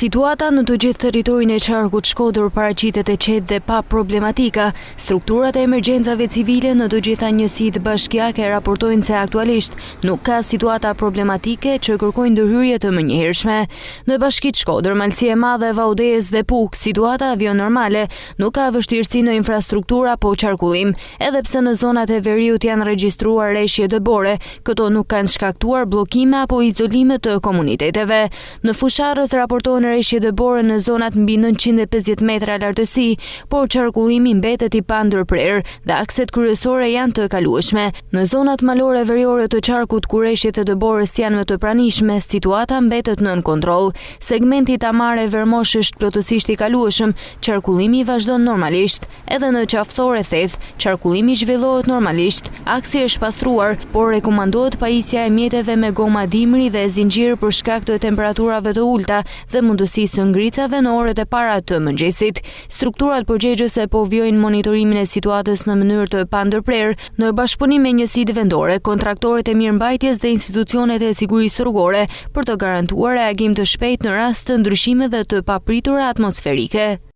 Situata në të gjithë territorin e qarkut Shkodër paraqitet e qetë dhe pa problematika. Strukturat e emergjencave civile në të gjitha njësitë bashkiake raportojnë se aktualisht nuk ka situata problematike që kërkojnë ndërhyrje të menjëhershme. Në bashkitë Shkodër, Malësie e Madhe, Vaudez dhe Puk, situata avion normale, nuk ka vështirësi në infrastruktura po qarkullim, edhe pse në zonat e veriut janë regjistruar rreshje dëbore, këto nuk kanë shkaktuar bllokime apo izolime të komuniteteve. Në Fusharës raportojnë në rreshje dëbore në zonat mbi 950 metra lartësi, por qarkullimi mbetet i pandërprer dhe akset kryesore janë të kalueshme. Në zonat malore veriore të qarkut ku rreshjet e dëborës janë më të pranishme, situata mbetet nën kontroll. Segmenti Tamare-Vermosh është plotësisht i kalueshëm, qarkullimi vazhdon normalisht. Edhe në Qafthor e Theth, qarkullimi zhvillohet normalisht. Aksi është pastruar, por rekomandohet pajisja e mjeteve me goma dimri dhe zinxhir për shkak të temperaturave të ulta dhe mundësisë së ngricave në orët e para të mëngjesit. Strukturat përgjegjëse po vjojnë monitorimin e situatës në mënyrë të pandërprer, në bashkëpunim me njësitë vendore, kontraktorët e mirëmbajtjes dhe institucionet e sigurisë rrugore për të garantuar reagim të shpejtë në rast të ndryshimeve të papritura atmosferike.